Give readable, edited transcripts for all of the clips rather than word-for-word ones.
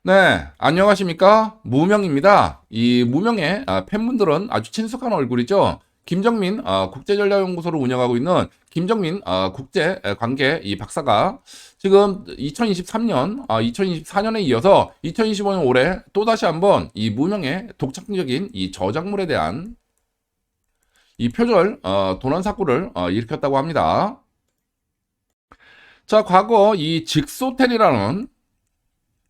네, 안녕하십니까? 무명입니다. 이 무명의 팬분들은 아주 친숙한 얼굴이죠. 김정민 국제전략연구소를 운영하고 있는 김정민 국제관계 이 박사가 지금 2023년, 2024년에 이어서 2025년 올해 또다시 한번 이 무명의 독창적인 이 저작물에 대한 이 표절 도난 사고를 일으켰다고 합니다. 자, 과거 이 직소텔이라는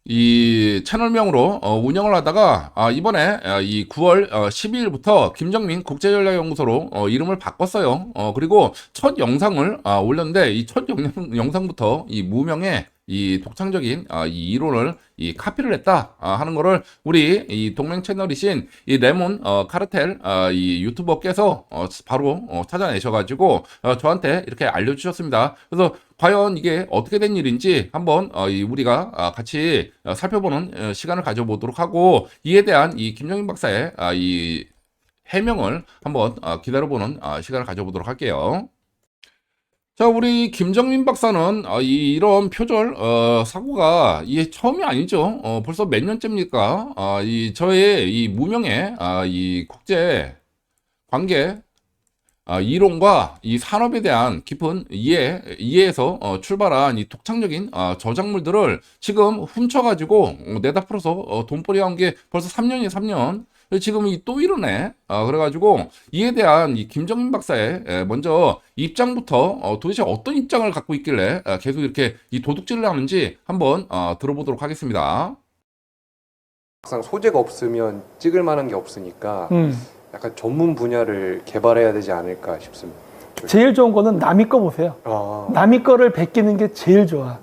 이 채널명으로 운영을 하다가 이번에 이 9월 12일부터 김정민 국제전략연구소로 이름을 바꿨어요. 그리고 첫 영상을 올렸는데 이 첫 영상부터 이 무명의 이 독창적인 이 이론을 이 카피를 했다 하는 거를 우리 이 동맹 채널이신 이 레몬 카르텔 이 유튜버께서 바로 찾아내셔가지고 저한테 이렇게 알려주셨습니다. 그래서 과연 이게 어떻게 된 일인지 한번 우리가 같이 살펴보는 시간을 가져보도록 하고 이에 대한 이 김정인 박사의 이 해명을 한번 기다려보는 시간을 가져보도록 할게요. 자, 우리 김정민 박사는 이런 표절 사고가 이게 처음이 아니죠. 벌써 몇 년째입니까? 이 저의 이 무명의 이 국제 관계 이론과 이 산업에 대한 깊은 이해에서 출발한 이 독창적인 저작물들을 지금 훔쳐가지고 내다 풀어서 돈벌이 한 게 벌써 3년이 3년. 지금 이 또 이러네. 그래가지고 이에 대한 이 김정민 박사의 먼저 입장부터 도대체 어떤 입장을 갖고 있길래 계속 이렇게 이 도둑질을 하는지 한번 들어보도록 하겠습니다. 막상 소재가 없으면 찍을 만한 게 없으니까 음. 약간 전문 분야를 개발해야 되지 않을까 싶습니다. 제일 좋은 거는 남이 거 보세요. 남이 거를 베끼는 게 제일 좋아.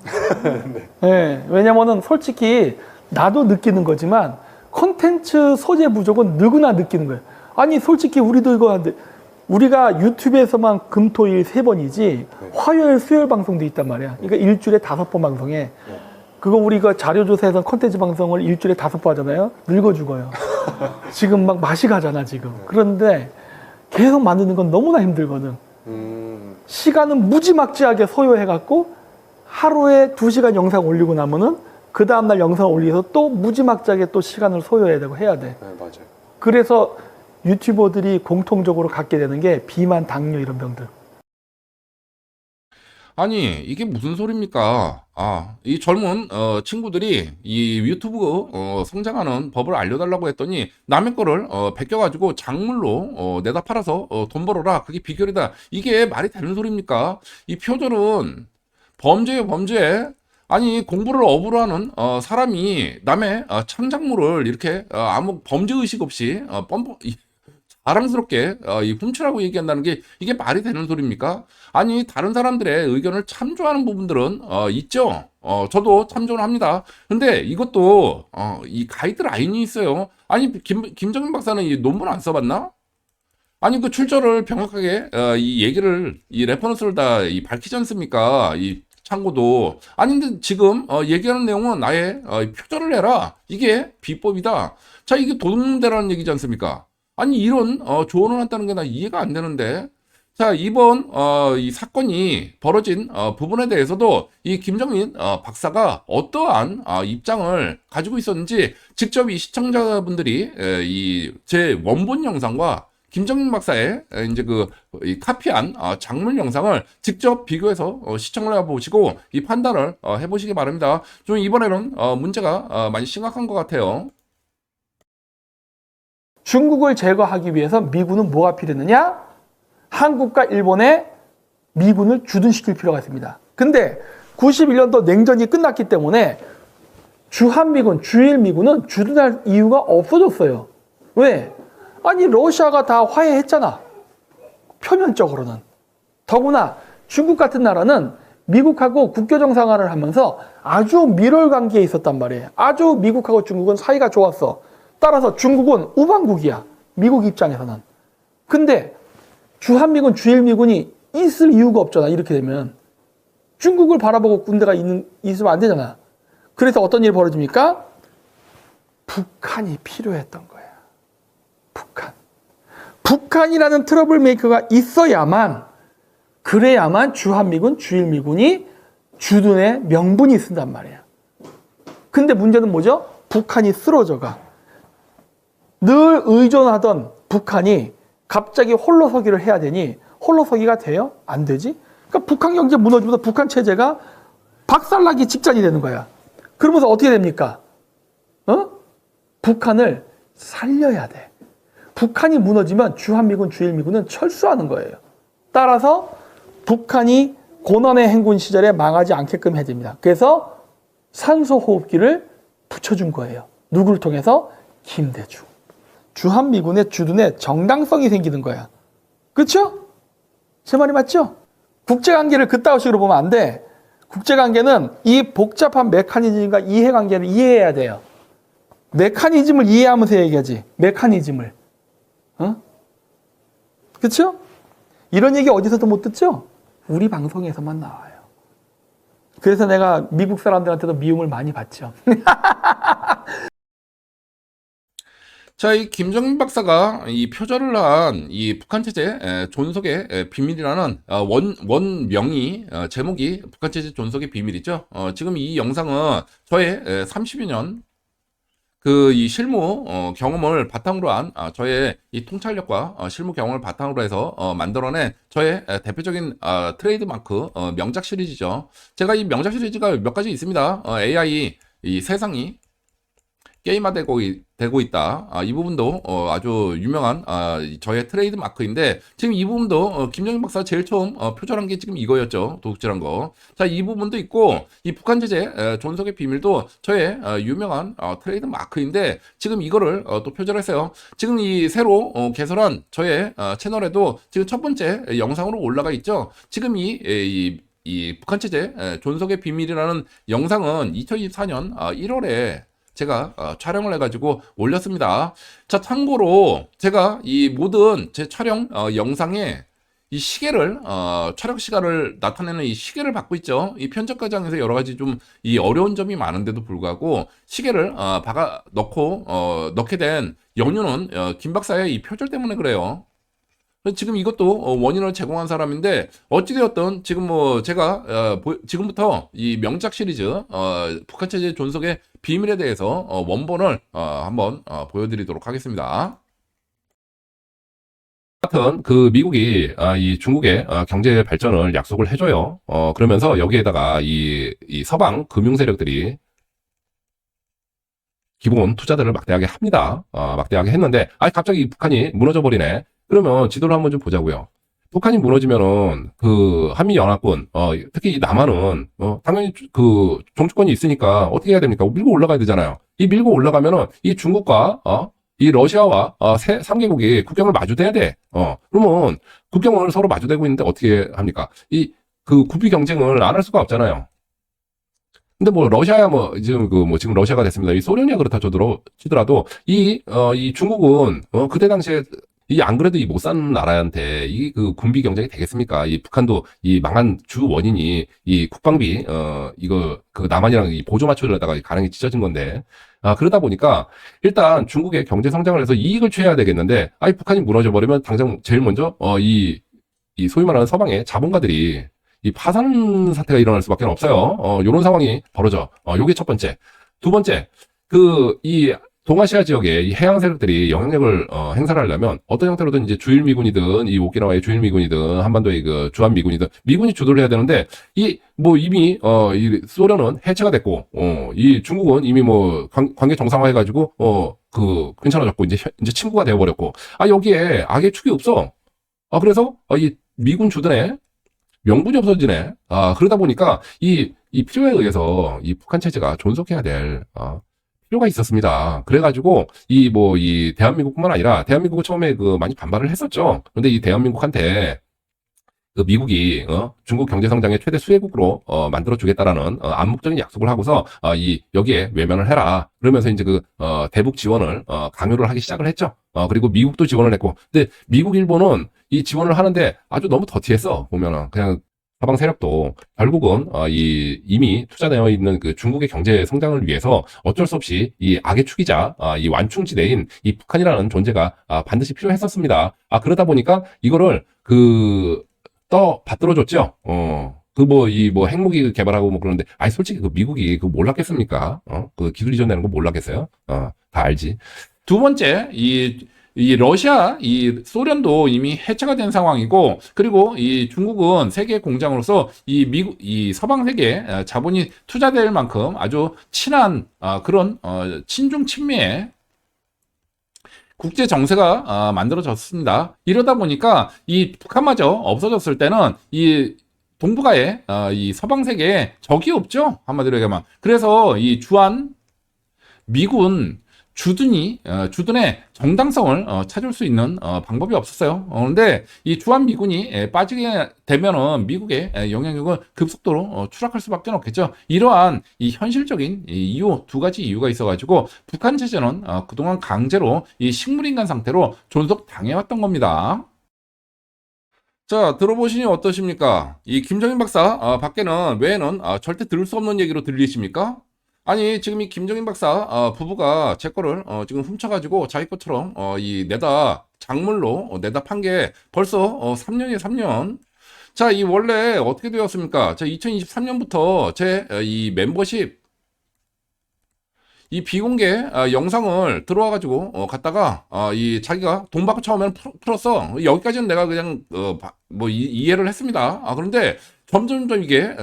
네, 왜냐면은 솔직히 나도 느끼는 거지만 콘텐츠 소재 부족은 누구나 느끼는 거예요. 아니 솔직히 우리도 이거 하는데 우리가 유튜브에서만 금토일 3번이지 네. 화요일 수요일 방송도 있단 말이야. 그러니까 일주일에 5번 방송해. 네. 그거 우리가 자료조사에서 콘텐츠 방송을 일주일에 5번 하잖아요. 늙어 죽어요. 지금 막 맛이 가잖아 지금. 그런데 계속 만드는 건 너무나 힘들거든. 시간은 무지막지하게 소요해갖고 하루에 2시간 영상 올리고 나면은 그 다음날 영상 올려서 또 무지막지하게 또 시간을 소요해야 되고 해야 돼. 네, 맞아요. 그래서 유튜버들이 공통적으로 갖게 되는 게 비만, 당뇨 이런 병들. 아니, 이게 무슨 소리입니까? 이 젊은 친구들이 이 유튜브 성장하는 법을 알려달라고 했더니 남의 거를 베껴가지고 작물로 내다 팔아서 돈 벌어라. 그게 비결이다. 이게 말이 되는 소리입니까? 이 표절은 범죄예요, 범죄. 아니, 공부를 업으로 하는 사람이 남의 창작물을 이렇게 아무 범죄 의식 없이 자랑스럽게 이 훔치라고 얘기한다는 게 이게 말이 되는 소리입니까? 아니, 다른 사람들의 의견을 참조하는 부분들은 있죠. 저도 참조를 합니다. 근데 이것도 이 가이드라인이 있어요. 아니, 김정민 박사는 이 논문 안 써봤나? 아니, 그 출처를 명확하게 이 얘기를 이 레퍼런스를 다 밝히지 않습니까? 이 참고도 아니 근데 지금 얘기하는 내용은 아예 표절을 해라. 이게 비법이다. 자, 이게 도둑놈대라는 얘기지 않습니까? 아니, 이런 조언을 한다는 게 나 이해가 안 되는데. 자, 이번 이 사건이 벌어진 부분에 대해서도 이 김정민 박사가 어떠한 입장을 가지고 있었는지 직접 이 시청자분들이 이 제 원본 영상과 김정민 박사의 이제 이 카피한 작물 영상을 직접 비교해서 시청을 해보시고 이 판단을 해보시기 바랍니다. 좀 이번에는 문제가 많이 심각한 것 같아요. 중국을 제거하기 위해서 미군은 뭐가 필요했느냐? 한국과 일본에 미군을 주둔시킬 필요가 있습니다. 근데 91년도 냉전이 끝났기 때문에 주한미군, 주일미군은 주둔할 이유가 없어졌어요. 왜? 아니 러시아가 다 화해했잖아. 표면적으로는. 더구나 중국 같은 나라는 미국하고 국교 정상화를 하면서 아주 밀월 관계에 있었단 말이에요. 아주 미국하고 중국은 사이가 좋았어. 따라서 중국은 우방국이야. 미국 입장에서는. 근데 주한미군, 주일미군이 있을 이유가 없잖아. 이렇게 되면. 중국을 바라보고 군대가 있으면 안 되잖아. 그래서 어떤 일이 벌어집니까? 북한이 필요했던 거야. 북한. 북한이라는 트러블 메이커가 있어야만, 그래야만 주한미군, 주일미군이 주둔의 명분이 쓴단 말이야. 근데 문제는 뭐죠? 북한이 쓰러져가. 늘 의존하던 북한이 갑자기 홀로서기를 해야 되니 홀로서기가 돼요? 안 되지? 그러니까 북한 경제 무너지면서 북한 체제가 박살나기 직전이 되는 거야. 그러면서 어떻게 됩니까? 북한을 살려야 돼. 북한이 무너지면 주한미군, 주일미군은 철수하는 거예요. 따라서 북한이 고난의 행군 시절에 망하지 않게끔 해야 됩니다. 그래서 산소호흡기를 붙여준 거예요. 누구를 통해서? 김대중. 주한미군의 주둔에 정당성이 생기는 거야. 그렇죠? 제 말이 맞죠? 국제관계를 그따위 식으로 보면 안 돼. 국제관계는 이 복잡한 메커니즘과 이해관계를 이해해야 돼요. 메커니즘을 이해하면서 얘기하지. 메커니즘을. 그렇죠? 이런 얘기 어디서도 못 듣죠? 우리 방송에서만 나와요. 그래서 내가 미국 사람들한테도 미움을 많이 받죠. 자, 이 김정민 박사가 이 표절을 한 이 북한 체제 존속의 비밀이라는 원명이 제목이 북한 체제 존속의 비밀이죠. 지금 이 영상은 저의 30여 년 그 이 실무 경험을 바탕으로 한 저의 이 통찰력과 실무 경험을 바탕으로 해서 만들어낸 저의 대표적인 트레이드 마크 명작 시리즈죠. 제가 이 명작 시리즈가 몇 가지 있습니다. AI 이 세상이 게임화되고 있다. 이 부분도 아주 유명한 저의 트레이드 마크인데 지금 이 부분도 김정인 박사가 제일 처음 표절한 게 지금 이거였죠. 도둑질한 거. 자, 이 부분도 있고 이 북한 제재 존속의 비밀도 저의 유명한 트레이드 마크인데 지금 이거를 또 표절했어요. 지금 이 새로 개설한 저의 채널에도 지금 첫 번째 영상으로 올라가 있죠. 지금 이 북한 체제 존속의 비밀이라는 영상은 2024년 1월에 제가 촬영을 해가지고 올렸습니다. 자, 참고로 제가 이 모든 제 촬영 영상에 이 시계를 촬영 시간을 나타내는 이 시계를 받고 있죠. 이 편집 과정에서 여러 가지 좀 이 어려운 점이 많은데도 불구하고 시계를 넣게 된 연유는 김 박사의 이 표절 때문에 그래요. 지금 이것도 원인을 제공한 사람인데 어찌되었든 지금 뭐 제가 지금부터 이 명작 시리즈 북한 체제 존속의 비밀에 대해서 원본을 한번 보여드리도록 하겠습니다. 같은 그 미국이 이 중국의 경제 발전을 약속을 해줘요. 그러면서 여기에다가 이 서방 금융 세력들이 기본 투자들을 막대하게 합니다. 막대하게 했는데 갑자기 북한이 무너져 버리네. 그러면 지도를 한번 좀 보자고요. 북한이 무너지면은 그 한미 연합군 특히 이 남한은 당연히 그 종주권이 있으니까 어떻게 해야 됩니까? 밀고 올라가야 되잖아요. 이 밀고 올라가면은 이 중국과 이 러시아와 3개국이 국경을 마주대야 돼. 그러면 국경을 서로 마주대고 있는데 어떻게 합니까? 이 그 국비 경쟁을 안 할 수가 없잖아요. 근데 뭐 러시아야 지금 러시아가 됐습니다. 이 소련이야 그렇다 치더라도 이 중국은 그때 당시에 이 안 그래도 이 못 사는 나라한테 이 그 군비 경쟁이 되겠습니까? 이 북한도 이 망한 주 원인이 이 국방비 이거 그 남한이랑 이 보조 맞추려다가 가랑이 찢어진 건데 그러다 보니까 일단 중국의 경제 성장을 해서 이익을 취해야 되겠는데 북한이 무너져 버리면 당장 제일 먼저 이 소위 말하는 서방의 자본가들이 이 파산 사태가 일어날 수밖에 없어요. 요런 상황이 벌어져. 요게 첫 번째. 두 번째, 이 동아시아 지역에 이 해양 세력들이 영향력을 행사를 하려면 어떤 형태로든 이제 주일미군이든 이 오키나와의 주일미군이든 한반도의 그 주한미군이든 미군이 주도를 해야 되는데 이미 이 소련은 해체가 됐고 이 중국은 이미 관계 정상화해가지고 괜찮아졌고 이제 친구가 되어버렸고 여기에 악의 축이 없어. 그래서 이 미군 주둔에 명분이 없어지네. 그러다 보니까 이 필요에 의해서 이 북한 체제가 존속해야 될 필요가 있었습니다. 그래가지고 이 대한민국뿐만 아니라 대한민국은 처음에 많이 반발을 했었죠. 그런데 이 대한민국한테 그 미국이 중국 경제 성장의 최대 수혜국으로 만들어 주겠다라는 암묵적인 약속을 하고서 여기에 외면을 해라. 그러면서 이제 대북 지원을 강요를 하기 시작을 했죠. 그리고 미국도 지원을 했고. 근데 미국 일본은 이 지원을 하는데 아주 너무 더티했어. 보면은 그냥 서방 세력도 결국은 이미 투자되어 있는 그 중국의 경제 성장을 위해서 어쩔 수 없이 이 악의 축이자 이 완충지대인 이 북한이라는 존재가 반드시 필요했었습니다. 그러다 보니까 이거를 받들어줬죠. 핵무기 개발하고 뭐 그러는데, 아니, 솔직히 그 미국이 그거 몰랐겠습니까? 그 기술 이전되는 거 몰랐겠어요? 다 알지. 두 번째, 이 러시아, 이 소련도 이미 해체가 된 상황이고, 그리고 이 중국은 세계 공장으로서 이 미국, 이 서방 세계 자본이 투자될 만큼 아주 친한 그런 친중 친미의 국제 정세가 만들어졌습니다. 이러다 보니까 이 북한마저 없어졌을 때는 이 동북아에 이 서방 세계에 적이 없죠. 한마디로 얘기하면. 그래서 이 주한 미군 주둔의 정당성을 찾을 수 있는 방법이 없었어요. 그런데 이 주한 미군이 빠지게 되면은 미국의 영향력은 급속도로 추락할 수밖에 없겠죠. 이러한 이 현실적인 이유, 두 가지 이유가 있어가지고 북한 체제는 그동안 강제로 이 식물인간 상태로 존속 당해왔던 겁니다. 자, 들어보시니 어떠십니까? 이 김정인 박사 밖에는 외에는 절대 들을 수 없는 얘기로 들리십니까? 아니, 지금 이 김정인 박사 부부가 제 거를 지금 훔쳐가지고 자기 것처럼 이 내다 작물로 내다 판 게 벌써 3년이에요, 3년. 자, 이 원래 어떻게 되었습니까? 자, 2023년부터 제 이 멤버십 이 비공개 영상을 들어와가지고 갖다가 이 자기가 돈 받고 처음에는 풀었어. 여기까지는 내가 그냥 이해를 했습니다. 그런데 점점점 이게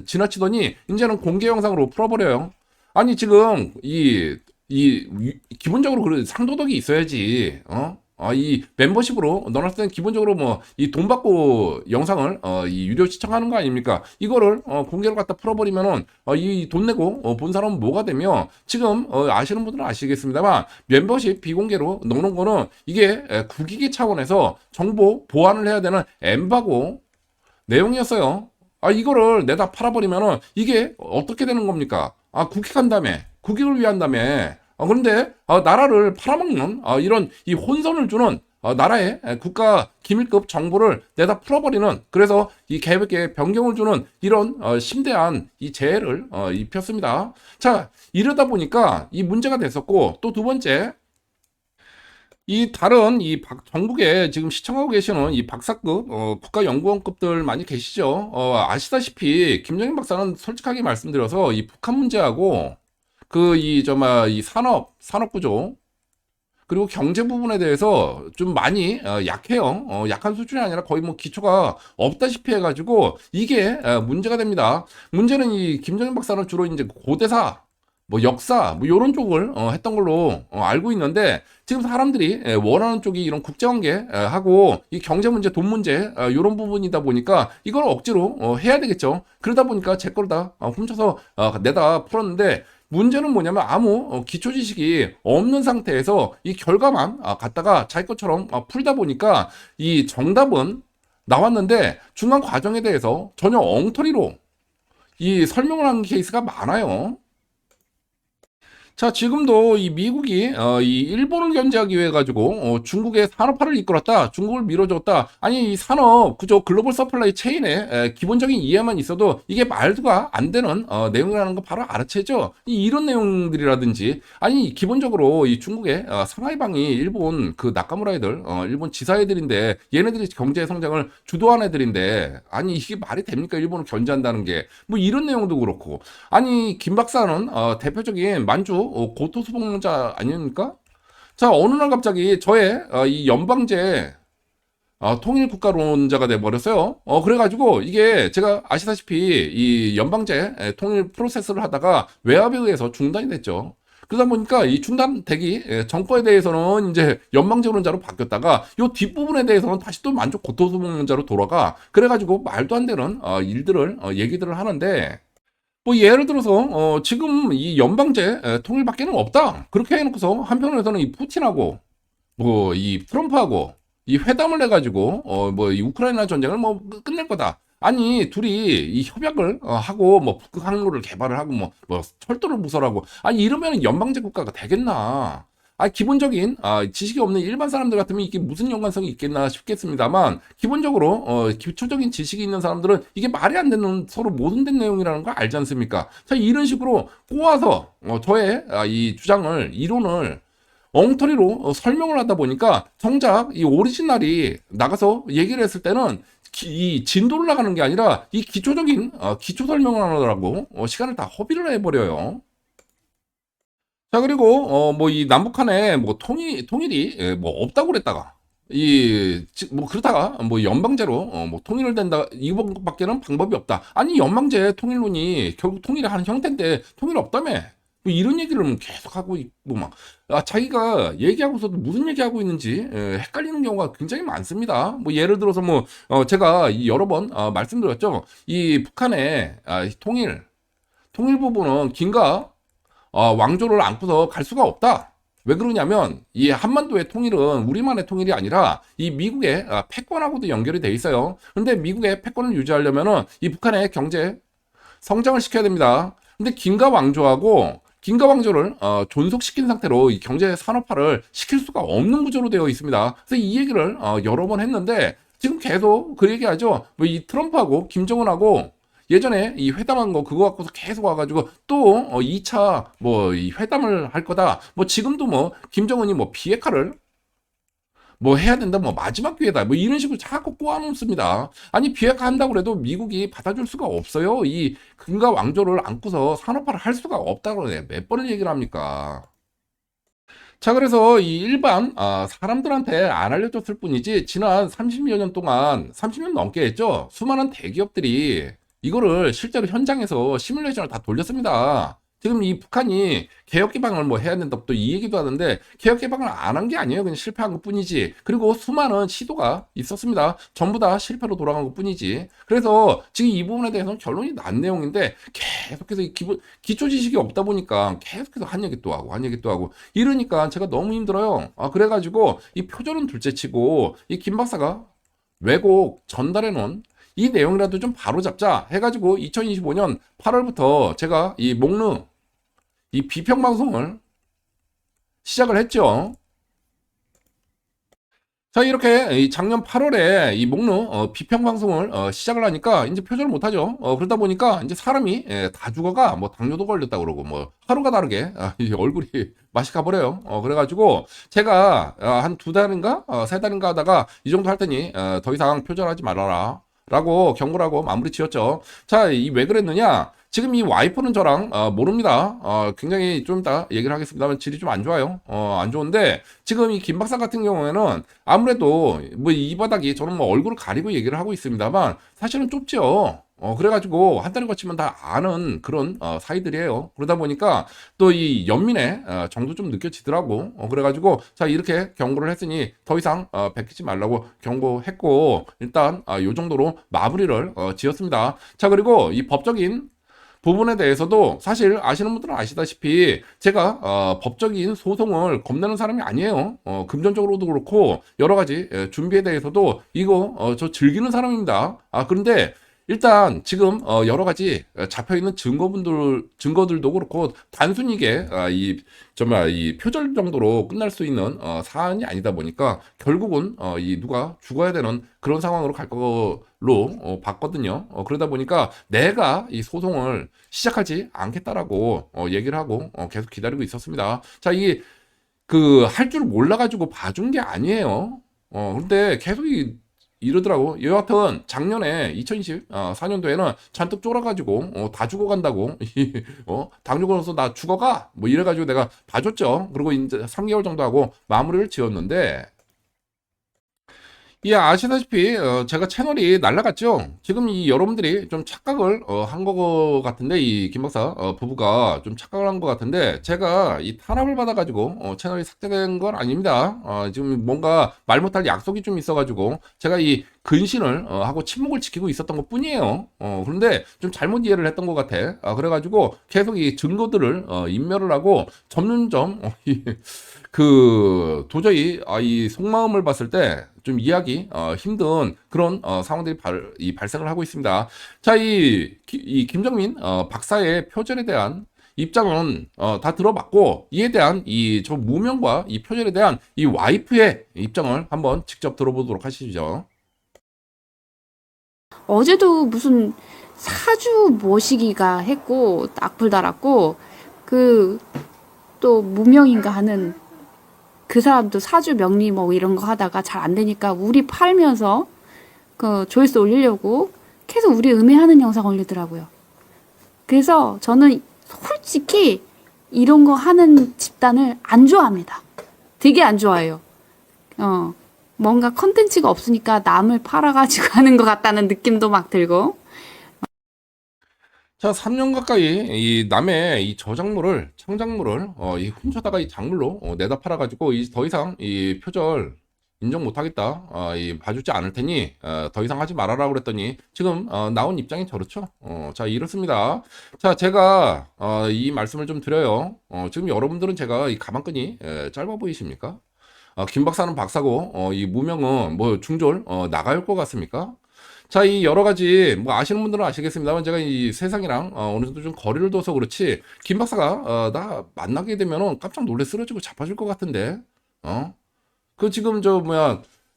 지나치더니 이제는 공개 영상으로 풀어버려요. 아니 지금 기본적으로 그 상도덕이 있어야지. 이 멤버십으로 넣어놨을 때는 기본적으로 뭐 이 돈 받고 영상을 이 유료 시청하는 거 아닙니까? 이거를 공개로 갖다 풀어버리면은 이 돈 내고 본 사람은 뭐가 되며 지금 아시는 분들은 아시겠습니다만 멤버십 비공개로 넣는 거는 이게 국익의 차원에서 정보 보안을 해야 되는 엠바고 내용이었어요. 이거를 내다 팔아버리면은 이게 어떻게 되는 겁니까? 국익한다며, 국익을 위한다며. 그런데 나라를 팔아먹는 이런 이 혼선을 주는 나라의 국가 기밀급 정보를 내다 풀어버리는, 그래서 이 계획에 변경을 주는 이런 심대한 이 재해를 입혔습니다. 자, 이러다 보니까 이 문제가 됐었고, 또 두 번째, 이 다른 전국에 지금 시청하고 계시는 이 박사급 국가연구원급들 많이 계시죠. 아시다시피 김정인 박사는 솔직하게 말씀드려서 이 북한 문제하고 이 산업구조 그리고 경제 부분에 대해서 좀 많이 약해요. 약한 수준이 아니라 거의 뭐 기초가 없다시피 해가지고 이게 문제가 됩니다. 문제는 이 김정인 박사는 주로 이제 고대사, 뭐 역사, 뭐 이런 쪽을 했던 걸로 알고 있는데, 지금 사람들이 원하는 쪽이 이런 국제관계 하고 이 경제 문제, 돈 문제 이런 부분이다 보니까 이걸 억지로 해야 되겠죠. 그러다 보니까 제 거를 다 훔쳐서 내다 풀었는데, 문제는 뭐냐면 아무 기초 지식이 없는 상태에서 이 결과만 갖다가 자기 것처럼 풀다 보니까 이 정답은 나왔는데 중간 과정에 대해서 전혀 엉터리로 이 설명을 한 케이스가 많아요. 자, 지금도 이 미국이 이 일본을 견제하기 위해 가지고 중국의 산업화를 이끌었다, 중국을 밀어줬다. 아니 이 산업 그저 글로벌 서플라이 체인의 기본적인 이해만 있어도 이게 말도가 안 되는 내용이라는 거 바로 알아채죠. 이런 내용들이라든지, 아니 기본적으로 이 중국의 상하이방이 일본 그 나카무라 애들, 일본 지사 애들인데 얘네들이 경제 성장을 주도한 애들인데, 아니 이게 말이 됩니까? 일본을 견제한다는 게 뭐 이런 내용도 그렇고, 아니 김 박사는 대표적인 만주 고토 수복자 아닙니까? 자, 어느 날 갑자기 저의 이 연방제 통일국가론자가 돼버렸어요. 그래가지고 이게 제가 아시다시피 이 연방제 통일 프로세스를 하다가 외압에 의해서 중단이 됐죠. 그러다 보니까 이 중단되기 정권에 대해서는 이제 연방제론자로 바뀌었다가 요 뒷부분에 대해서는 다시 또 만주 고토 수복론자로 돌아가. 그래가지고 말도 안 되는 일들을 얘기들을 하는데, 뭐 예를 들어서 지금 이 연방제 통일밖에는 없다, 그렇게 해놓고서 한편에서는 이 푸틴하고 뭐 이 트럼프하고 이 회담을 해가지고 뭐 이 우크라이나 전쟁을 뭐 끝낼 거다. 아니 둘이 이 협약을 하고 뭐 북극 항로를 개발을 하고 뭐 철도를 부설하고, 아니 이러면 연방제 국가가 되겠나? 기본적인 지식이 없는 일반 사람들 같으면 이게 무슨 연관성이 있겠나 싶겠습니다만, 기본적으로 기초적인 지식이 있는 사람들은 이게 말이 안 되는, 서로 모순된 내용이라는 걸 알지 않습니까? 자, 이런 식으로 꼬아서 저의 이 주장을, 이론을 엉터리로 설명을 하다 보니까 정작 이 오리지널이 나가서 얘기를 했을 때는 이 진도를 나가는 게 아니라 이 기초적인 기초 설명을 하느라고 시간을 다 허비를 해버려요. 자, 그리고 뭐 이 남북한에 뭐 통일이 뭐 없다고 그랬다가 뭐 그러다가 뭐 연방제로 뭐 통일을 된다 이번밖에는 방법이 없다. 아니 연방제 통일론이 결국 통일을 하는 형태인데 통일 없다며. 뭐 이런 얘기를 계속 하고 있고 막 자기가 얘기하고서도 무슨 얘기하고 있는지 헷갈리는 경우가 굉장히 많습니다. 뭐 예를 들어서 뭐 제가 여러 번 말씀드렸죠. 이 북한의 통일 부분은 김과 왕조를 안고서 갈 수가 없다. 왜 그러냐면 이 한반도의 통일은 우리만의 통일이 아니라 이 미국의 패권하고도 연결이 돼 있어요. 근데 미국의 패권을 유지하려면은 이 북한의 경제 성장을 시켜야 됩니다. 근데 김과 왕조를 존속시킨 상태로 이 경제 산업화를 시킬 수가 없는 구조로 되어 있습니다. 그래서 이 얘기를 여러 번 했는데 지금 계속 그 얘기하죠. 뭐 이 트럼프하고 김정은하고 예전에 이 회담한 거 그거 갖고서 계속 와가지고 또 2차 뭐 이 회담을 할 거다. 뭐 지금도 뭐 김정은이 뭐 비핵화를 뭐 해야 된다, 뭐 마지막 기회다, 뭐 이런 식으로 자꾸 꼬아놓습니다. 아니 비핵화 한다고 해도 미국이 받아줄 수가 없어요. 이 금과 왕조를 안고서 산업화를 할 수가 없다고 몇 번을 얘기를 합니까? 자, 그래서 이 일반 사람들한테 안 알려줬을 뿐이지 지난 30여 년 동안 30년 넘게 했죠. 수많은 대기업들이 이거를 실제로 현장에서 시뮬레이션을 다 돌렸습니다. 지금 이 북한이 개혁 개방을 뭐 해야 된다 또 이 얘기도 하는데 개혁 개방을 안 한 게 아니에요. 그냥 실패한 것 뿐이지. 그리고 수많은 시도가 있었습니다. 전부 다 실패로 돌아간 것 뿐이지. 그래서 지금 이 부분에 대해서는 결론이 난 내용인데 계속해서 이 기초 지식이 없다 보니까 계속해서 한 얘기 또 하고 한 얘기 또 하고 이러니까 제가 너무 힘들어요. 그래가지고 이 표절은 둘째치고 이 김 박사가 왜곡 전달해 놓은 이 내용이라도 좀 바로잡자 해가지고 2025년 8월부터 제가 이 목르 이 비평방송을 시작을 했죠. 자, 이렇게 이 작년 8월에 이 목르 비평방송을 시작을 하니까 이제 표절을 못하죠. 그러다 보니까 이제 사람이 다 죽어가 뭐 당뇨도 걸렸다 그러고 뭐 하루가 다르게 이 얼굴이 맛이 가버려요. 그래가지고 제가 한 2달인가 3달인가 하다가 이 정도 할 테니 더 이상 표절하지 말아라 라고 경고를 하고 마무리 지었죠. 자, 이 왜 그랬느냐? 지금 이 와이프는 저랑 모릅니다. 굉장히 좀 이따 얘기를 하겠습니다만 질이 좀 안 좋아요. 안 좋은데 지금 이 김 박사 같은 경우에는 아무래도 뭐 이 바닥이 저는 뭐 얼굴을 가리고 얘기를 하고 있습니다만 사실은 좁죠. 그래가지고 한 달을 거치면 다 아는 그런 사이들이에요. 그러다 보니까 또 이 연민의 정도 좀 느껴지더라고. 그래가지고 자 이렇게 경고를 했으니 더 이상 베끼지 말라고 경고했고 일단 요 정도로 마무리를 지었습니다. 자, 그리고 이 법적인 부분에 대해서도 사실 아시는 분들은 아시다시피 제가 법적인 소송을 겁내는 사람이 아니에요. 금전적으로도 그렇고 여러 가지 준비에 대해서도 이거 저 즐기는 사람입니다. 그런데 일단 지금 여러 가지 잡혀 있는 증거들도 그렇고 단순히 이게 정말 이 표절 정도로 끝날 수 있는 사안이 아니다 보니까 결국은 이 누가 죽어야 되는 그런 상황으로 갈 걸로 봤거든요. 그러다 보니까 내가 이 소송을 시작하지 않겠다라고 얘기를 하고 계속 기다리고 있었습니다. 자, 이게 할 줄 몰라가지고 봐준 게 아니에요. 근데 계속 이러더라고. 여하튼 작년에 2024년도에는 잔뜩 쫄아가지고 다 죽어간다고 당뇨 걸려서 나 죽어가 뭐 이래가지고 내가 봐줬죠. 그리고 이제 3개월 정도 하고 마무리를 지었는데 아시다시피 제가 채널이 날라갔죠. 지금 이 여러분들이 좀 착각을 한 거 같은데 이 김박사 부부가 좀 착각을 한 거 같은데 제가 이 탄압을 받아가지고 채널이 삭제된 건 아닙니다. 지금 뭔가 말 못할 약속이 좀 있어가지고 제가 이 근신을 하고 침묵을 지키고 있었던 것 뿐이에요. 그런데 좀 잘못 이해를 했던 것 같아. 그래가지고 계속 이 증거들을 인멸을 하고 점점점 도저히 이 속마음을 봤을 때 좀 이해하기 힘든 그런 상황들이 발생을 하고 있습니다. 자, 이 김정민 박사의 표절에 대한 입장은 다 들어봤고 이에 대한 저 무명과 이 표절에 대한 이 와이프의 입장을 한번 직접 들어보도록 하시죠. 어제도 무슨 사주 모시기가 했고 악플 달았고 또 무명인가 하는 그 사람도 사주 명리 뭐 이런 거 하다가 잘 안 되니까 우리 팔면서 그 조회수 올리려고 계속 우리 음해하는 영상 올리더라고요. 그래서 저는 솔직히 이런 거 하는 집단을 안 좋아합니다. 되게 안 좋아해요. 뭔가 컨텐츠가 없으니까 남을 팔아가지고 하는 것 같다는 느낌도 막 들고. 자, 3년 가까이 이 남의 이 저작물을, 창작물을 이 훔쳐다가 이 작물로 내다 팔아가지고 더 이상 이 표절 인정 못하겠다, 이 봐주지 않을 테니 더 이상 하지 말아라 그랬더니 지금 나온 입장이 저렇죠. 자, 이렇습니다. 자, 제가 이 말씀을 좀 드려요. 지금 여러분들은 제가 이 가방끈이 짧아 보이십니까? 김 박사는 박사고 이 무명은 뭐 중졸 나갈 것 같습니까? 자, 이 여러 가지 뭐 아시는 분들은 아시겠습니다만 제가 이 세상이랑 어느 정도 좀 거리를 둬서 그렇지 김 박사가 나 만나게 되면은 깜짝 놀래 쓰러지고 자빠질 것 같은데. 그 지금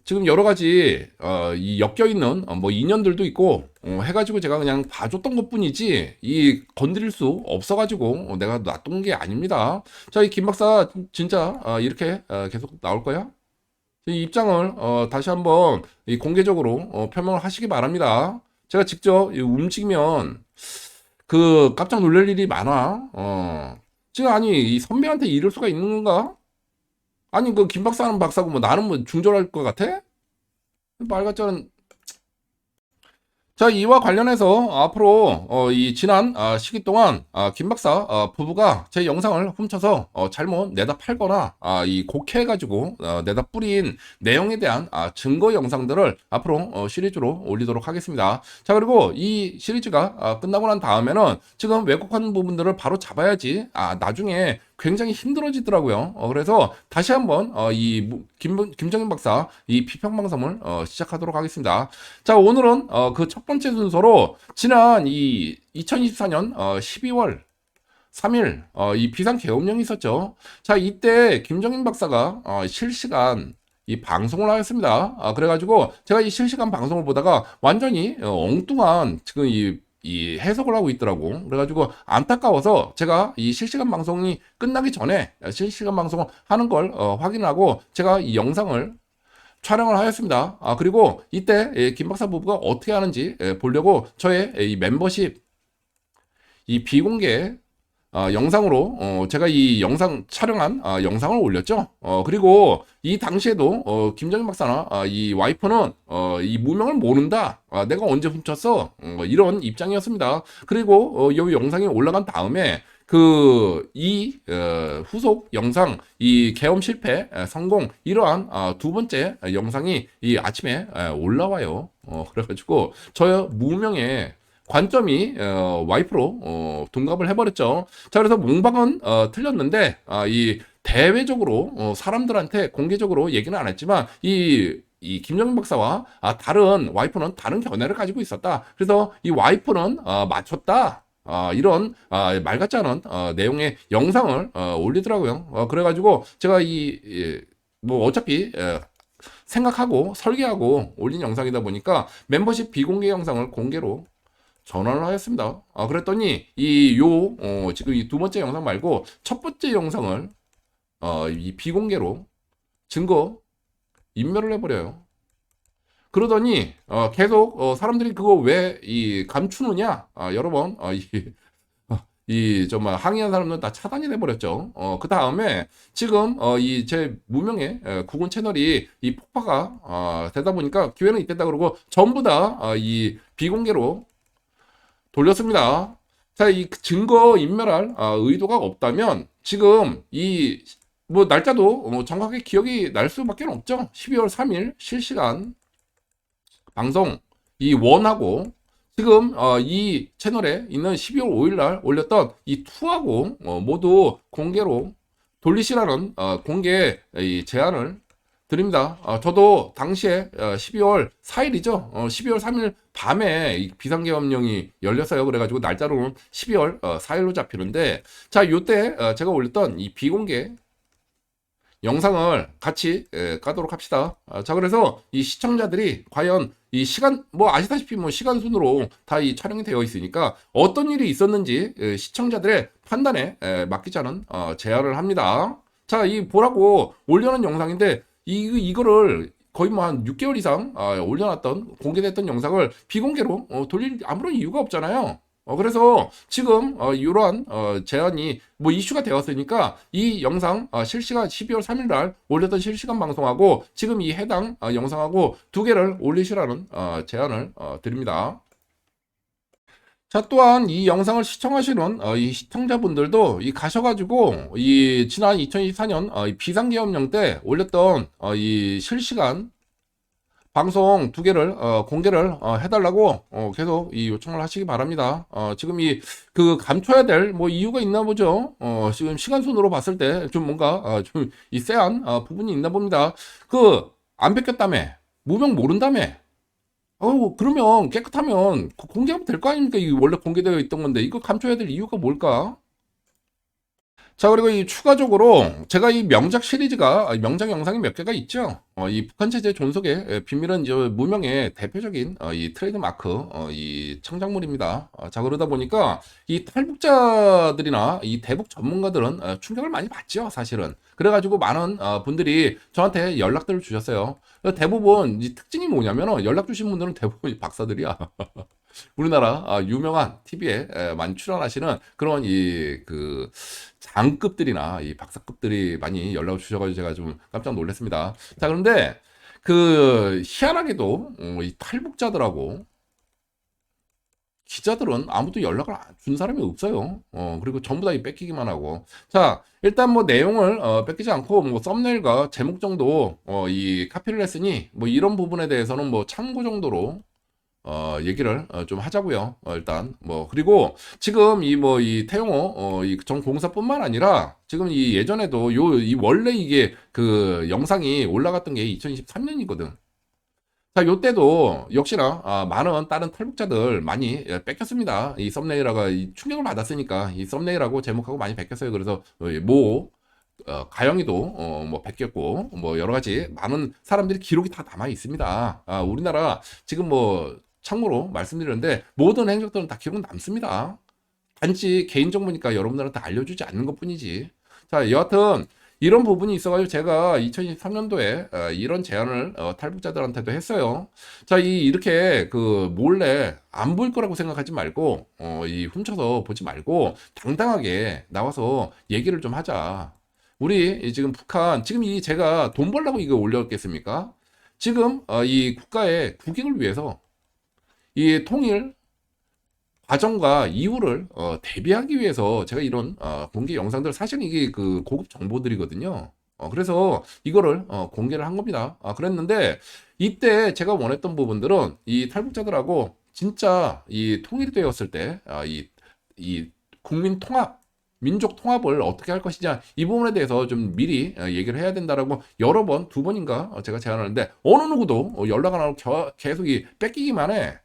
지금 여러 가지 이 엮여 있는 뭐 인연들도 있고 해가지고 제가 그냥 봐줬던 것뿐이지 이 건드릴 수 없어가지고 내가 놔둔 게 아닙니다. 자, 이 김 박사 진짜 이렇게 계속 나올 거야? 이 입장을 다시 한번 이 공개적으로 표명을 하시기 바랍니다. 제가 직접 움직이면 그 깜짝 놀랄 일이 많아. 지금 아니 이 선배한테 이럴 수가 있는 건가? 아니 그 김 박사는 박사고 뭐 나는 뭐 중졸할 것 같아? 말 같지 않은. 자, 이와 관련해서 앞으로 이 지난 시기 동안 김 박사 부부가 제 영상을 훔쳐서 잘못 내다 팔거나 이 곡해가지고 내다 뿌린 내용에 대한 증거 영상들을 앞으로 시리즈로 올리도록 하겠습니다. 자, 그리고 이 시리즈가 끝나고 난 다음에는 지금 왜곡한 부분들을 바로 잡아야지 나중에 굉장히 힘들어지더라고요. 그래서 다시 한번 김정인 박사 이 비평 방송을 시작하도록 하겠습니다. 자, 오늘은 그 첫 번째 순서로 지난 이 2024년 12월 3일 이 비상 계엄령이 있었죠. 자, 이때 김정인 박사가 실시간 이 방송을 하였습니다. 그래가지고 제가 이 실시간 방송을 보다가 완전히 엉뚱한 지금 이 해석을 하고 있더라고. 그래가지고 안타까워서 제가 이 실시간 방송이 끝나기 전에 실시간 방송을 하는 걸 확인하고 제가 이 영상을 촬영을 하였습니다. 그리고 이때 김 박사 부부가 어떻게 하는지 보려고 저의 이 멤버십 이 비공개 영상으로 제가 이 영상 촬영한 영상을 올렸죠. 그리고 이 당시에도 김정인 박사나 이 와이프는 이 무명을 모른다. 내가 언제 훔쳤어? 이런 입장이었습니다. 그리고 이 영상이 올라간 다음에 후속 영상 이 계엄 실패 성공 이러한 두 번째 영상이 이 아침에 올라와요. 그래가지고 저 무명의 관점이 와이프로 둔갑을 해버렸죠. 자, 그래서 몽방은 틀렸는데 이 대외적으로 사람들한테 공개적으로 얘기는 안 했지만 이 김정인 박사와 다른 와이프는 다른 견해를 가지고 있었다. 그래서 이 와이프는 맞췄다. 이런 말 같지 않은 내용의 영상을 올리더라고요. 그래가지고 제가 뭐 어차피 생각하고 설계하고 올린 영상이다 보니까 멤버십 비공개 영상을 공개로 전환을 하였습니다. 그랬더니 지금 이 두 번째 영상 말고 첫 번째 영상을 이 비공개로 증거 인멸을 해버려요. 그러더니 계속 사람들이 그거 왜 감추느냐 여러 번 정말 항의한 사람들은 다 차단이 돼버렸죠. 그 다음에 지금 제 무명의 구군 채널이 이 폭파가 되다 보니까 기회는 있겠다 그러고 전부 다 이 비공개로 돌렸습니다. 자, 이 증거 인멸할 의도가 없다면 지금 뭐 날짜도 정확하게 기억이 날 수밖에 없죠. 12월 3일 실시간 방송 원하고 지금 이 채널에 있는 12월 5일 날 올렸던 이 2하고 모두 공개로 돌리시라는 공개 제안을 드립니다. 저도 당시에 12월 4일이죠. 12월 3일 밤에 이 비상계엄령이 열렸어요. 그래가지고 날짜로는 12월 4일로 잡히는데 자, 요때 제가 올렸던 이 비공개 영상을 같이 까도록 합시다. 자, 그래서 이 시청자들이 과연 이 시간 뭐 아시다시피 뭐 시간 순으로 다 이 촬영이 되어 있으니까 어떤 일이 있었는지 시청자들의 판단에 맡기자는 제안을 합니다. 자, 보라고 올려놓은 영상인데 이거를 거의 뭐 한 6개월 이상 올려놨던 공개됐던 영상을 비공개로 돌릴 아무런 이유가 없잖아요. 그래서 지금 이러한 제안이 뭐 이슈가 되었으니까 이 영상 실시간 12월 3일 날 올렸던 실시간 방송하고 지금 이 해당 영상하고 두 개를 올리시라는 제안을 드립니다. 자, 또한 이 영상을 시청하시는 이 시청자분들도 이 가셔가지고 이 지난 2024년 이 비상계엄령 때 올렸던 이 실시간 방송 두 개를 공개를 해달라고 계속 이 요청을 하시기 바랍니다. 지금 이 그 감춰야 될 뭐 이유가 있나 보죠. 지금 시간 순으로 봤을 때 좀 뭔가 좀 이 쎄한 부분이 있나 봅니다. 그 안 뺏겼다며, 무명 모른다며. 그러면 깨끗하면 공개하면 될 거 아닙니까? 이게 원래 공개되어 있던 건데 이거 감춰야 될 이유가 뭘까? 자, 그리고 이 추가적으로 제가 이 명작 시리즈가 명작 영상이 몇 개가 있죠. 이 북한 체제 존속의 비밀은 이제 무명의 대표적인 이 트레이드 마크 이 창작물입니다. 자, 그러다 보니까 이 탈북자들이나 이 대북 전문가들은 충격을 많이 받죠, 사실은. 그래가지고 많은 분들이 저한테 연락들을 주셨어요. 대부분 이 특징이 뭐냐면 연락 주신 분들은 대부분 박사들이야. 우리나라 유명한 TV에 많이 출연하시는 그런 이 그 장급들이나 이 박사급들이 많이 연락을 주셔가지고 제가 좀 깜짝 놀랐습니다. 자, 그런데 그 희한하게도 이 탈북자들하고 기자들은 아무도 연락을 준 사람이 없어요. 그리고 전부 다 이 뺏기기만 하고. 자, 일단 뭐 내용을 뺏기지 않고 뭐 썸네일과 제목 정도 이 카피를 했으니 뭐 이런 부분에 대해서는 뭐 참고 정도로 얘기를 좀 하자고요. 일단 뭐 그리고 지금 이 뭐 이 태용호 이 전 공사뿐만 아니라 지금 이 예전에도 이 원래 이게 그 영상이 올라갔던 게 2023년이거든. 자, 요때도 역시나 많은 다른 탈북자들 많이 뺏겼습니다. 이 썸네일하고 충격을 받았으니까 이 썸네일하고 제목하고 많이 뺏겼어요. 그래서 가영이도 뭐 뺏겼고 뭐 여러 가지 많은 사람들이 기록이 다 남아 있습니다. 우리나라 지금 뭐 참고로 말씀드리는데 모든 행적들은 다 기록은 남습니다. 단지 개인정보니까 여러분들한테 알려주지 않는 것 뿐이지. 자, 여하튼 이런 부분이 있어가지고 제가 2023년도에 이런 제안을 탈북자들한테도 했어요. 자, 이렇게 그 몰래 안 보일 거라고 생각하지 말고 이 훔쳐서 보지 말고 당당하게 나와서 얘기를 좀 하자. 우리 지금 북한 지금 이 제가 돈 벌려고 이거 올렸겠습니까? 지금 이 국가의 국익을 위해서 이 통일 과정과 이후를 대비하기 위해서 제가 이런 공개 영상들 사실은 이게 그 고급 정보들이거든요. 그래서 이거를 공개를 한 겁니다. 그랬는데 이때 제가 원했던 부분들은 이 탈북자들하고 진짜 이 통일이 되었을 때 이 국민 통합 민족 통합을 어떻게 할 것이냐 이 부분에 대해서 좀 미리 얘기를 해야 된다라고 여러 번, 두 번인가 제가 제안하는데 어느 누구도 연락 안 하고 계속 뺏기기만 해.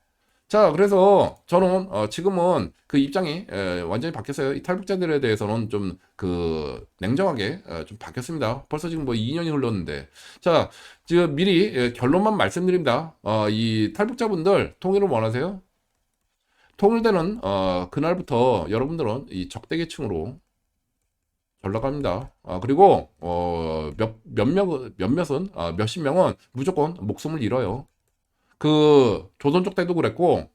자, 그래서 저는 지금은 그 입장이 완전히 바뀌었어요. 이 탈북자들에 대해서는 좀 그 냉정하게 좀 바뀌었습니다. 벌써 지금 뭐 2년이 흘렀는데. 자, 지금 미리 결론만 말씀드립니다. 이 탈북자분들 통일을 원하세요? 통일되는 그날부터 여러분들은 이 적대계층으로 전락합니다. 그리고 몇몇은 몇십 명은 무조건 목숨을 잃어요. 그 조선족 때도 그랬고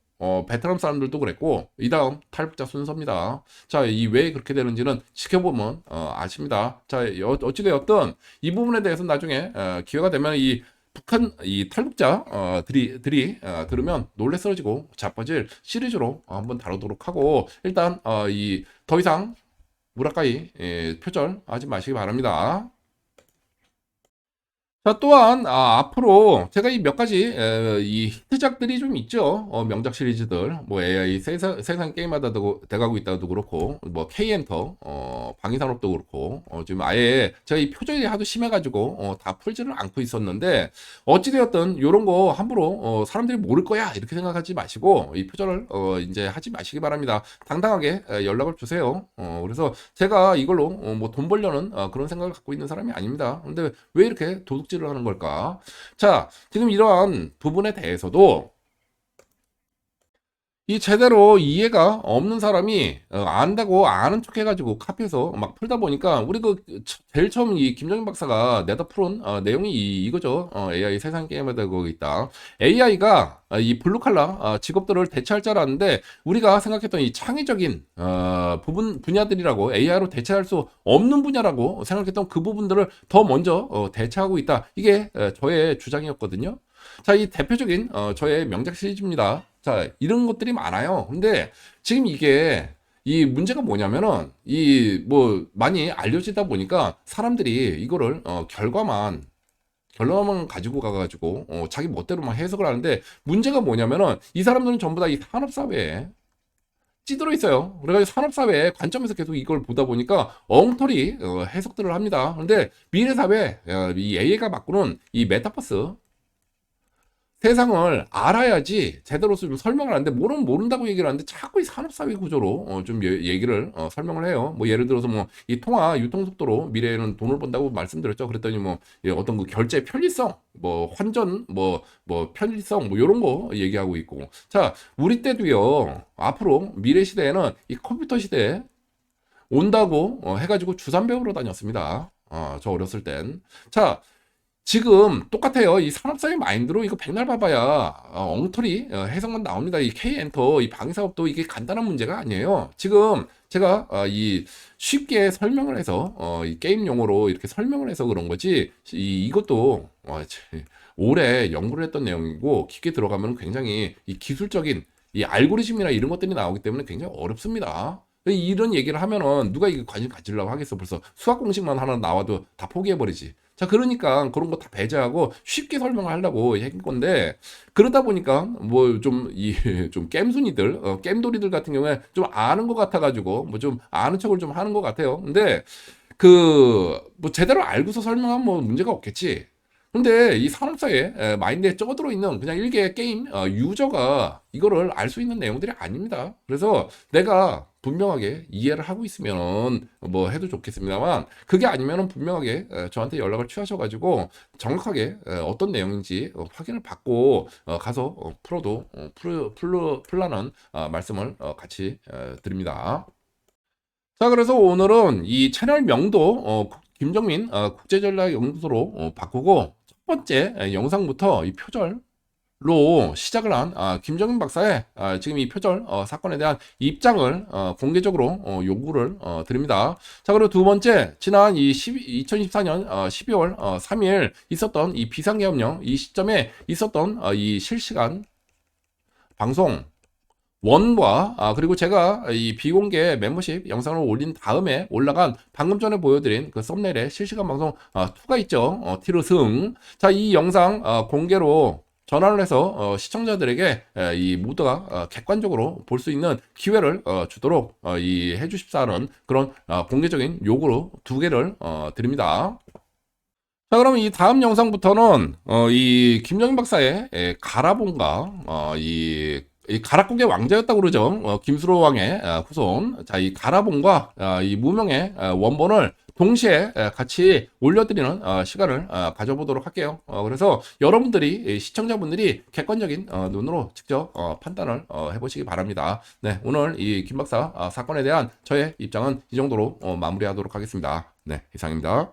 베트남 사람들도 그랬고 이 다음 탈북자 순서입니다. 자, 이 왜 그렇게 되는지는 지켜보면 아십니다. 자, 어찌되었든 이 부분에 대해서 나중에 기회가 되면 이 북한 이 탈북자 들이 들으면 놀래 쓰러지고 자빠질 시리즈로 한번 다루도록 하고 일단 이 더 이상 무라카이 표절하지 마시기 바랍니다. 자, 또한 앞으로 제가 이 몇 가지 이 히트작들이 좀 있죠. 명작 시리즈들 뭐 AI 세상 게임하다 돼가고 있다도 그렇고 뭐 K엔터 방위산업도 그렇고 지금 아예 제가 이 표절이 하도 심해가지고 다 풀지를 않고 있었는데 어찌되었든 이런 거 함부로 사람들이 모를 거야 이렇게 생각하지 마시고 이 표절을 이제 하지 마시기 바랍니다. 당당하게 연락을 주세요. 그래서 제가 이걸로 뭐 돈 벌려는 그런 생각을 갖고 있는 사람이 아닙니다. 근데 왜 이렇게 도둑질을 하는 걸까? 자, 지금 이러한 부분에 대해서도 이 제대로 이해가 없는 사람이 안다고 아는 척 해가지고 카피해서 막 풀다 보니까 우리 제일 처음 이 김정인 박사가 내다 풀은 내용이 이거죠. AI 세상 게임에 되고 있다. AI가 이 블루칼라 직업들을 대체할 줄 알았는데 우리가 생각했던 이 창의적인 분야들이라고 AI로 대체할 수 없는 분야라고 생각했던 그 부분들을 더 먼저 대체하고 있다. 이게 저의 주장이었거든요. 자, 이 대표적인 저의 명작 시리즈입니다. 자, 이런 것들이 많아요. 근데 지금 이게 이 문제가 뭐냐면은 이 뭐 많이 알려지다 보니까 사람들이 이거를 결과만 가지고 가가지고 자기 멋대로 막 해석을 하는데 문제가 뭐냐면은 이 사람들은 전부 다 이 산업사회에 찌들어 있어요. 그래가지고 산업사회 관점에서 계속 이걸 보다 보니까 엉터리 해석들을 합니다. 근데 미래사회 이 AI가 바꾸는 이 메타버스 세상을 알아야지 제대로 좀 설명을 하는데 모른다고 얘기를 하는데 자꾸 이 산업사회 구조로 좀 얘기를 설명을 해요. 뭐 예를 들어서 뭐 이 통화 유통속도로 미래에는 돈을 번다고 말씀드렸죠. 그랬더니 뭐 어떤 그 결제 편리성, 뭐 환전, 뭐 편리성 뭐 이런 거 얘기하고 있고. 자, 우리 때도요. 앞으로 미래 시대에는 이 컴퓨터 시대에 온다고 해가지고 주삼 배우러 다녔습니다. 저 어렸을 땐. 자, 지금 똑같아요. 이 산업사회 마인드로 이거 백날 봐봐야 엉터리 해석만 나옵니다. 이 K엔터 이 방위사업도 이게 간단한 문제가 아니에요. 지금 제가 이 쉽게 설명을 해서 이 게임 용어로 이렇게 설명을 해서 그런 거지 이것도 오래 연구를 했던 내용이고 깊게 들어가면 굉장히 이 기술적인 이 알고리즘이나 이런 것들이 나오기 때문에 굉장히 어렵습니다. 이런 얘기를 하면은 누가 이거 관심 가지려고 하겠어. 벌써 수학 공식만 하나 나와도 다 포기해버리지. 자, 그러니까 그런 거 다 배제하고 쉽게 설명을 하려고 한 건데, 그러다 보니까 뭐 좀 겜순이들, 겜돌이들 같은 경우에 좀 아는 것 같아가지고 뭐 좀 아는 척을 좀 하는 것 같아요. 근데 뭐 제대로 알고서 설명하면 뭐 문제가 없겠지. 근데 이 산업사회 마인드에 쩌들어 있는 그냥 일개 게임 유저가 이거를 알 수 있는 내용들이 아닙니다. 그래서 내가 분명하게 이해를 하고 있으면 뭐 해도 좋겠습니다만 그게 아니면은 분명하게 저한테 연락을 취하셔가지고 정확하게 어떤 내용인지 확인을 받고 가서 풀라는 말씀을 같이 드립니다. 자, 그래서 오늘은 이 채널 명도 김정민 국제전략연구소로 바꾸고 첫 번째 영상부터 이 표절로 시작을 한 김정민 박사의 지금 이 표절 사건에 대한 입장을 공개적으로 요구를 드립니다. 자, 그리고 두 번째, 지난 2024년 12월 3일 있었던 이 비상계엄령 이 시점에 있었던 이 실시간 방송 원과 그리고 제가 이 비공개 멤버십 영상을 올린 다음에 올라간 방금 전에 보여드린 그 썸네일에 실시간 방송 2가 있죠. 티르승. 자, 이 영상 공개로 전환을 해서 시청자들에게 이 모두가 객관적으로 볼 수 있는 기회를 주도록 해주십사는 그런 공개적인 요구로 2개를 드립니다. 자, 그럼 이 다음 영상부터는 이 김정인 박사의 가라본과 이 가락국의 왕자였다고 그러죠. 김수로 왕의 후손. 자, 이 가라본과 이 무명의 원본을 동시에 같이 올려드리는 시간을 가져보도록 할게요. 그래서 여러분들이 시청자분들이 객관적인 눈으로 직접 판단을 해보시기 바랍니다. 네, 오늘 이 김 박사 사건에 대한 저의 입장은 이 정도로 마무리하도록 하겠습니다. 네, 이상입니다.